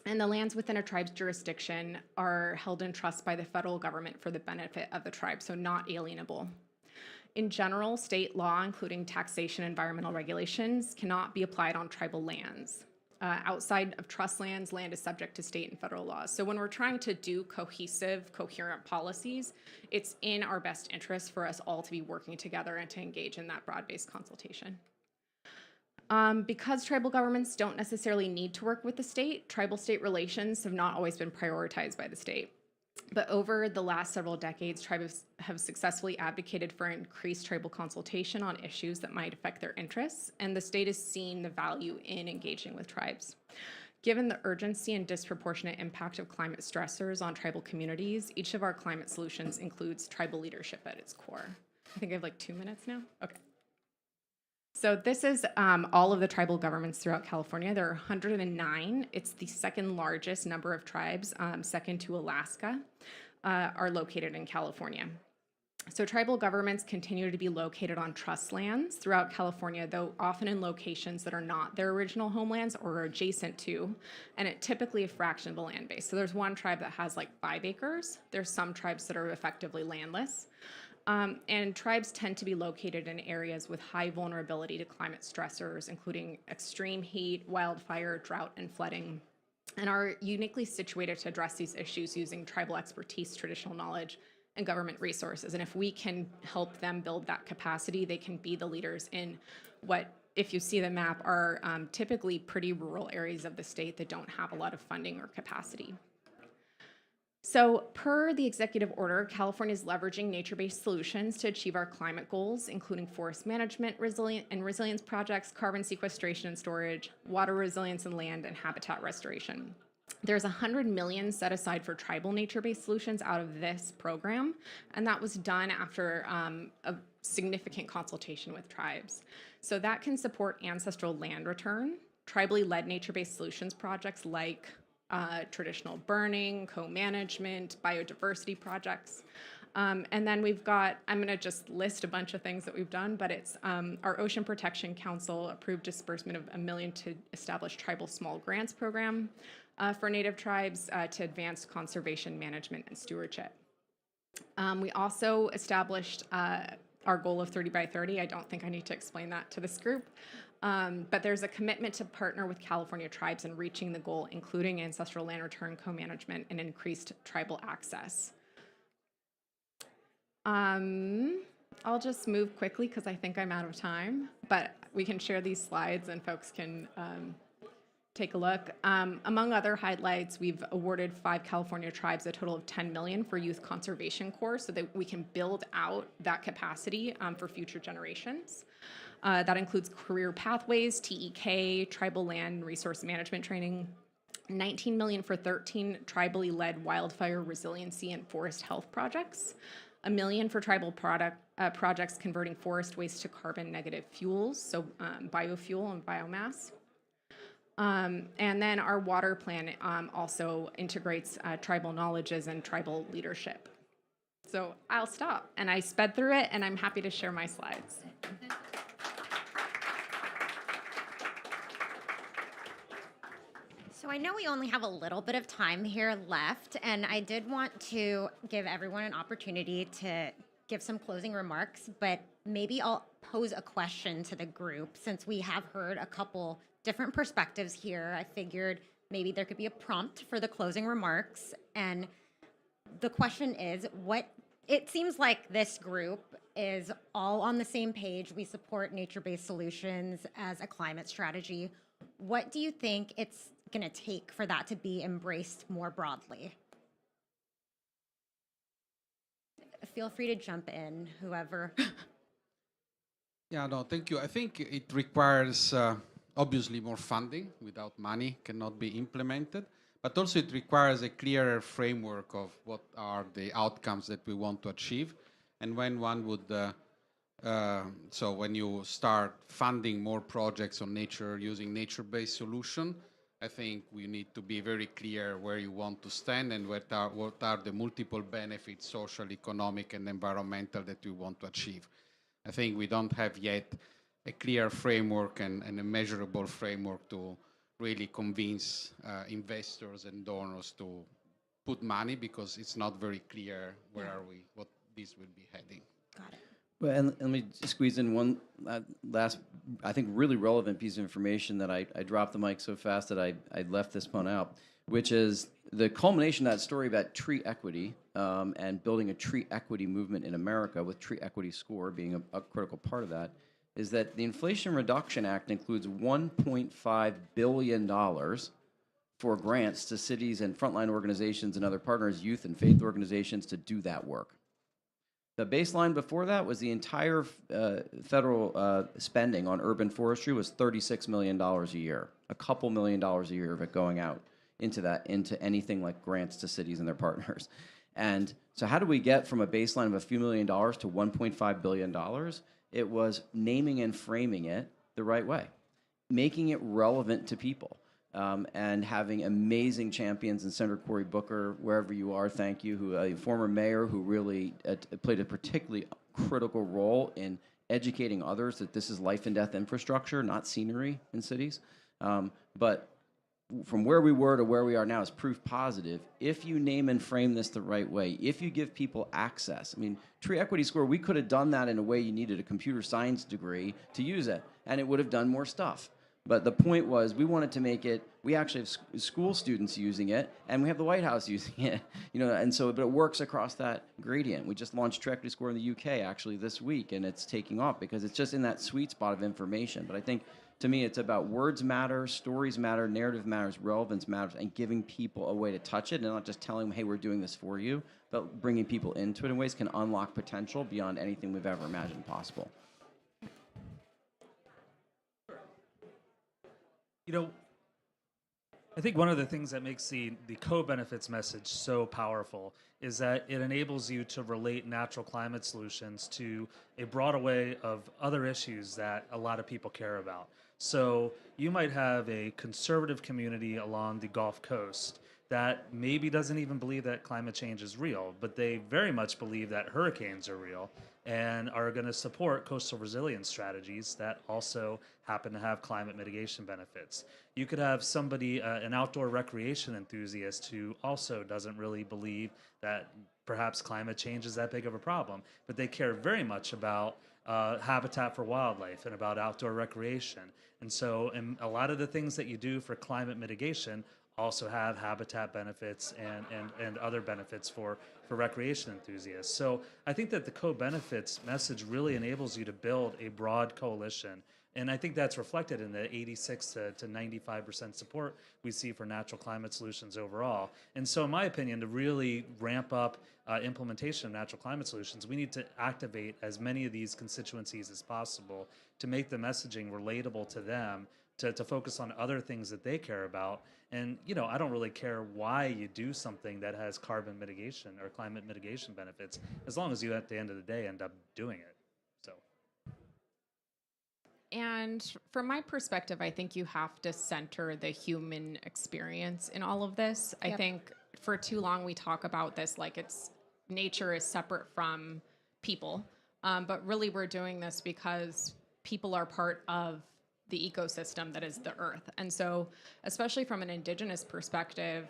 And the lands within a tribe's jurisdiction are held in trust by the federal government for the benefit of the tribe, so not alienable. In general, state law, including taxation and environmental regulations, cannot be applied on tribal lands. Outside of trust lands, land is subject to state and federal laws. So when we're trying to do cohesive, coherent policies, it's in our best interest for us all to be working together and to engage in that broad-based consultation. Because tribal governments don't necessarily need to work with the state, tribal-state relations have not always been prioritized by the state. But over the last several decades, tribes have successfully advocated for increased tribal consultation on issues that might affect their interests, and the state has seen the value in engaging with tribes. Given the urgency and disproportionate impact of climate stressors on tribal communities, each of our climate solutions includes tribal leadership at its core. I think I have like 2 minutes now. Okay. So this is all of the tribal governments throughout California. There are 109. It's the second largest number of tribes, second to Alaska, are located in California. So tribal governments continue to be located on trust lands throughout California, though often in locations that are not their original homelands or are adjacent to, and it typically a fraction of the land base. So there's one tribe that has like 5 acres. There's some tribes that are effectively landless. And tribes tend to be located in areas with high vulnerability to climate stressors, including extreme heat, wildfire, drought, and flooding, and are uniquely situated to address these issues using tribal expertise, traditional knowledge, and government resources. And if we can help them build that capacity, they can be the leaders in what, if you see the map, are typically pretty rural areas of the state that don't have a lot of funding or capacity. So per the executive order, California is leveraging nature-based solutions to achieve our climate goals, including forest management, resilience projects, carbon sequestration and storage, water resilience and land, and habitat restoration. There's $100 million set aside for tribal nature-based solutions out of this program, and that was done after a significant consultation with tribes. So that can support ancestral land return, tribally led nature-based solutions projects like traditional burning, co-management, biodiversity projects. And then we've got, I'm going to just list a bunch of things that we've done, but it's our Ocean Protection Council approved disbursement of $1 million to establish tribal small grants program for Native tribes to advance conservation management and stewardship. We also established our goal of 30 by 30. I don't think I need to explain that to this group. But there's a commitment to partner with California tribes in reaching the goal, including ancestral land return, co-management, and increased tribal access. I'll just move quickly because I think I'm out of time, but we can share these slides and folks can take a look. Among other highlights, we've awarded 5 California tribes a total of $10 million for Youth Conservation Corps so that we can build out that capacity for future generations. That includes career pathways, TEK, tribal land resource management training, $19 million for 13 tribally led wildfire resiliency and forest health projects, $1 million for tribal projects converting forest waste to carbon negative fuels, so biofuel and biomass. And then our water plan also integrates tribal knowledges and tribal leadership. So I'll stop. And I sped through it, and I'm happy to share my slides. So I know we only have a little bit of time here left, and I did want to give everyone an opportunity to give some closing remarks, but maybe I'll pose a question to the group since we have heard a couple different perspectives here. I figured maybe there could be a prompt for the closing remarks. And the question is, it seems like this group is all on the same page. We support nature-based solutions as a climate strategy. What do you think it's going to take for that to be embraced more broadly? Feel free to jump in, whoever. Yeah, no, thank you. I think it requires obviously more funding. Without money, cannot be implemented. But also it requires a clearer framework of what are the outcomes that we want to achieve. And when one would, so when you start funding more projects on nature using nature-based solution, I think we need to be very clear where you want to stand and what are the multiple benefits, social, economic, and environmental that we want to achieve. I think we don't have yet a clear framework and a measurable framework to really convince investors and donors to put money, because it's not very clear where are we, what this will be heading. Got it. Well, and let me squeeze in one last, I think, really relevant piece of information that I dropped the mic so fast that I left this one out, which is the culmination of that story about tree equity and building a tree equity movement in America, with Tree Equity Score being a critical part of that, is that the Inflation Reduction Act includes $1.5 billion for grants to cities and frontline organizations and other partners, youth and faith organizations, to do that work. The baseline before that was the entire federal spending on urban forestry was $36 million a year, a couple $1 million a year of it going out into anything like grants to cities and their partners. And so how do we get from a baseline of a few $1 million to $1.5 billion? It was naming and framing it the right way, making it relevant to people. And having amazing champions, and Senator Cory Booker, wherever you are, thank you, who a former mayor who really played a particularly critical role in educating others that this is life and death infrastructure, not scenery in cities. But from where we were to where we are now is proof positive. If you name and frame this the right way, if you give people access, I mean, Tree Equity Score, we could have done that in a way you needed a computer science degree to use it, and it would have done more stuff. But the point was, we wanted to make it, we actually have school students using it, and we have the White House using it, and so, but it works across that gradient. We just launched Tree Equity Score in the UK actually this week, and it's taking off because it's just in that sweet spot of information. But I think, to me, it's about words matter, stories matter, narrative matters, relevance matters, and giving people a way to touch it, and not just telling them, hey, we're doing this for you, but bringing people into it in ways can unlock potential beyond anything we've ever imagined possible. I think one of the things that makes the co-benefits message so powerful is that it enables you to relate natural climate solutions to a broad array of other issues that a lot of people care about. So you might have a conservative community along the Gulf Coast that maybe doesn't even believe that climate change is real, but they very much believe that hurricanes are real and are going to support coastal resilience strategies that also happen to have climate mitigation benefits. You could have somebody, an outdoor recreation enthusiast, who also doesn't really believe that perhaps climate change is that big of a problem, but they care very much about habitat for wildlife and about outdoor recreation. And so a lot of the things that you do for climate mitigation also have habitat benefits and other benefits for recreation enthusiasts. So I think that the co-benefits message really enables you to build a broad coalition. And I think that's reflected in the 86 to 95% support we see for natural climate solutions overall. And so in my opinion, to really ramp up implementation of natural climate solutions, we need to activate as many of these constituencies as possible to make the messaging relatable to them, to focus on other things that they care about. And, I don't really care why you do something that has carbon mitigation or climate mitigation benefits, as long as you, at the end of the day, end up doing it. So. And from my perspective, I think you have to center the human experience in all of this. I think for too long we talk about this like it's nature is separate from people, but really we're doing this because people are part of the ecosystem that is the earth. And so, especially from an indigenous perspective,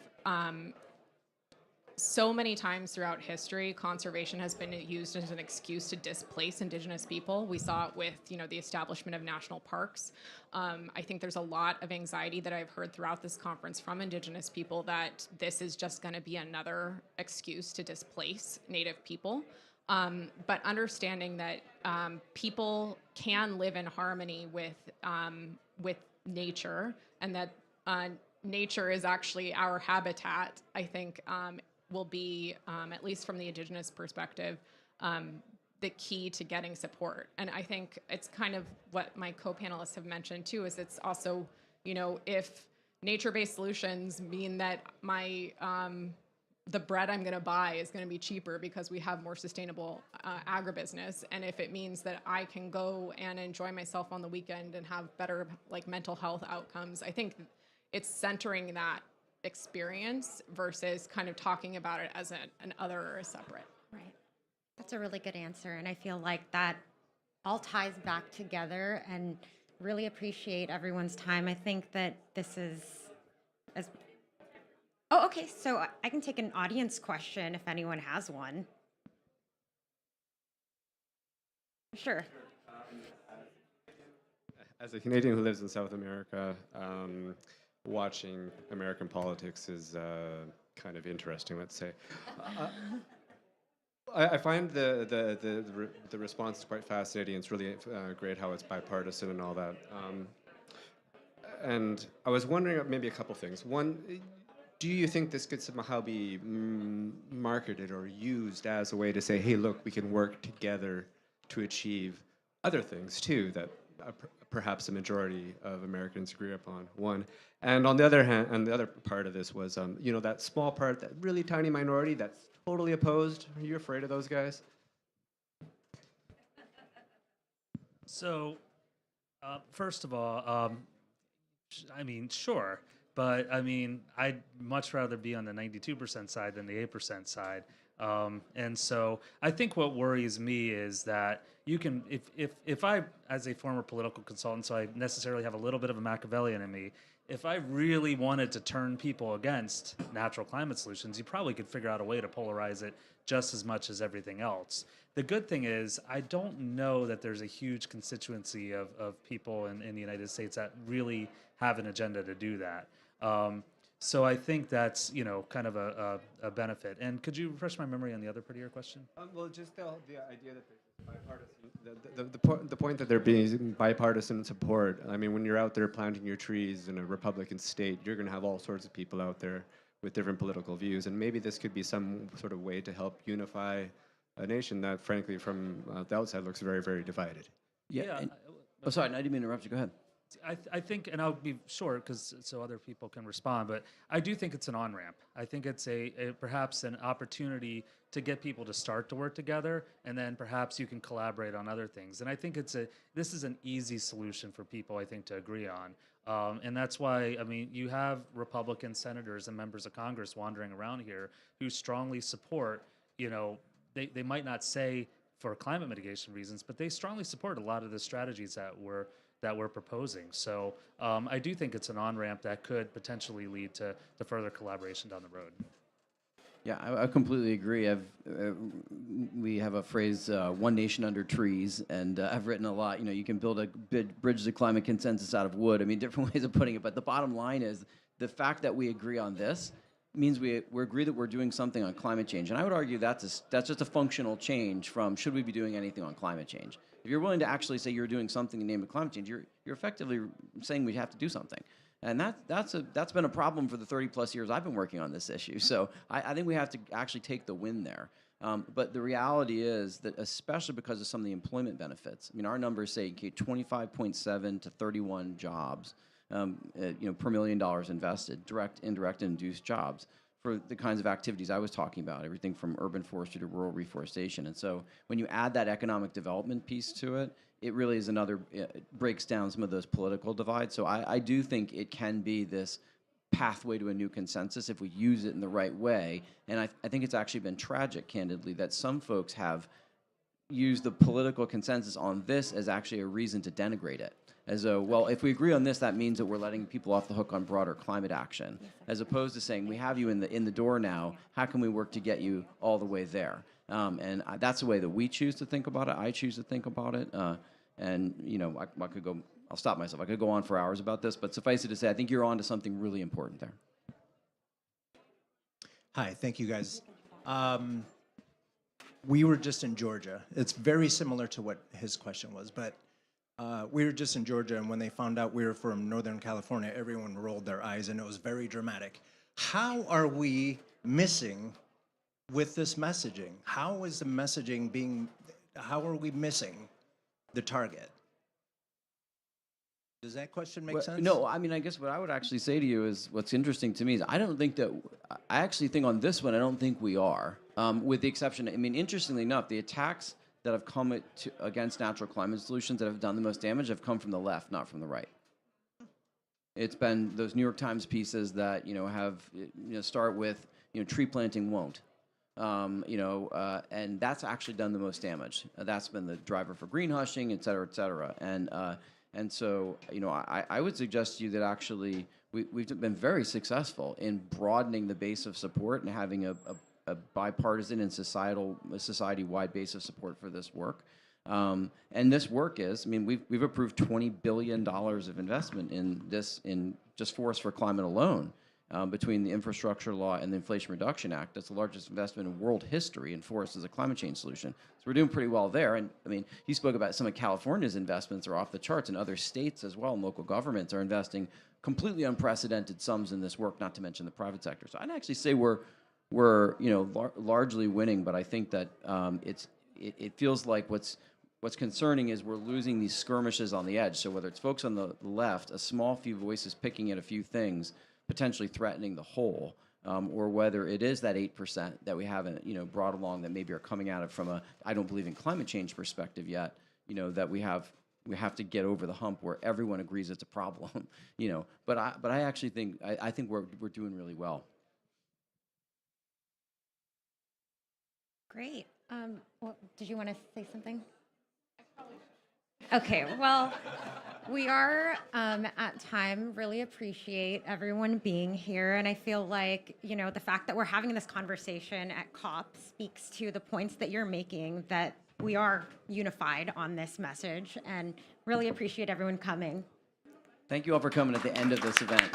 so many times throughout history, conservation has been used as an excuse to displace indigenous people. We saw it with, the establishment of national parks. I think there's a lot of anxiety that I've heard throughout this conference from indigenous people that this is just going to be another excuse to displace Native people. But understanding that people can live in harmony with nature, and that nature is actually our habitat, I think will be, at least from the indigenous perspective, the key to getting support. And I think it's kind of what my co-panelists have mentioned too, is it's also, if nature-based solutions mean that the bread I'm going to buy is going to be cheaper because we have more sustainable agribusiness, and if it means that I can go and enjoy myself on the weekend and have better mental health outcomes, I think it's centering that experience versus kind of talking about it as an other or a separate. Right. That's a really good answer. And I feel like that all ties back together, and really appreciate everyone's time. I think that this is as. Oh, okay. So I can take an audience question if anyone has one. Sure. As a Canadian who lives in South America, watching American politics is kind of interesting, let's say. I find the response quite fascinating. It's really great how it's bipartisan and all that. And I was wondering maybe a couple things. One, do you think this could somehow be marketed or used as a way to say, hey, look, we can work together to achieve other things too that perhaps a majority of Americans agree upon? One. And on the other hand, and the other part of this was, that small part, that really tiny minority that's totally opposed. Are you afraid of those guys? So, first of all, sure. But I'd much rather be on the 92% side than the 8% side. And so I think what worries me is that you can, if I, as a former political consultant, so I necessarily have a little bit of a Machiavellian in me, if I really wanted to turn people against natural climate solutions, you probably could figure out a way to polarize it just as much as everything else. The good thing is, I don't know that there's a huge constituency of people in the United States that really have an agenda to do that. So I think that's, kind of a benefit. And could you refresh my memory on the other part of your question? Well, just the idea that there's bipartisan, the point that there being bipartisan support. I mean, when you're out there planting your trees in a Republican state, you're going to have all sorts of people out there with different political views. And maybe this could be some sort of way to help unify a nation that, frankly, from the outside looks very, very divided. Yeah. Sorry, I didn't mean to interrupt you. Go ahead. I think, and I'll be short so other people can respond, but I do think it's an on-ramp. I think it's perhaps an opportunity to get people to start to work together, and then perhaps you can collaborate on other things. And I think this is an easy solution for people, I think, to agree on. And that's why, you have Republican senators and members of Congress wandering around here who strongly support, they might not say for climate mitigation reasons, but they strongly support a lot of the strategies that we're proposing. So I do think it's an on-ramp that could potentially lead to further collaboration down the road. Yeah, I completely agree. We have a phrase, one nation under trees, and I've written a lot. You can build a bridge to climate consensus out of wood. Different ways of putting it, but the bottom line is the fact that we agree on this means we agree that we're doing something on climate change. And I would argue that's just a functional change from should we be doing anything on climate change. If you're willing to actually say you're doing something in the name of climate change, you're effectively saying we have to do something. And that's been a problem for the 30-plus years I've been working on this issue. So I think we have to actually take the win there. But the reality is that especially because of some of the employment benefits, our numbers say 25.7 to 31 jobs per $1 million invested, direct, indirect, and induced jobs for the kinds of activities I was talking about, everything from urban forestry to rural reforestation. And so when you add that economic development piece to it, it really is another, breaks down some of those political divides. So I do think it can be this pathway to a new consensus if we use it in the right way. And I think it's actually been tragic, candidly, that some folks have used the political consensus on this as actually a reason to denigrate it. As though, well, if we agree on this, that means that we're letting people off the hook on broader climate action, as opposed to saying, we have you in the door now, how can we work to get you all the way there? That's the way that we choose to think about it. I choose to think about it. And, you know, I could go, I'll stop myself. I could go on for hours about this, but suffice it to say, I think you're on to something really important there. Hi, thank you guys. We were just in Georgia. It's very similar to what his question was, but we were just in Georgia, and when they found out we were from Northern California, everyone rolled their eyes, and it was very dramatic. How are we missing with this messaging? How is the messaging being, how are we missing the target? Does that question make sense? No, I mean, I guess what I would actually say to you is what's interesting to me is I actually think on this one, I don't think we are. With the exception, I mean, interestingly enough, the attacks that have come against natural climate solutions that have done the most damage have come from the left, not from the right. It's been those New York Times pieces that, you know, have, you know, start with, you know, tree planting won't. And that's actually done the most damage. That's been the driver for green hushing, et cetera, et cetera. And so, you know, I would suggest to you that actually we've been very successful in broadening the base of support and having a bipartisan and society-wide base of support for this work. And this work is, I mean, we've approved $20 billion of investment in this, in just Forests for Climate alone, between the Infrastructure Law and the Inflation Reduction Act. That's the largest investment in world history in forests as a climate change solution. So we're doing pretty well there. And I mean, you spoke about some of California's investments are off the charts, and other states as well, and local governments are investing completely unprecedented sums in this work, not to mention the private sector. So I'd actually say we're you know, largely winning, but I think that it feels like what's concerning is we're losing these skirmishes on the edge. So whether it's folks on the left, a small few voices picking at a few things, potentially threatening the whole, or whether it is that 8% that we haven't, you know, brought along that maybe are coming at it from a I don't believe in climate change perspective yet, you know, that we have to get over the hump where everyone agrees it's a problem, you know. But I actually think I think we're doing really well. Great. Well, did you want to say something? Okay, well, we are at time. Really appreciate everyone being here. And I feel like, you know, the fact that we're having this conversation at COP speaks to the points that you're making, that we are unified on this message, and really appreciate everyone coming. Thank you all for coming at the end of this event.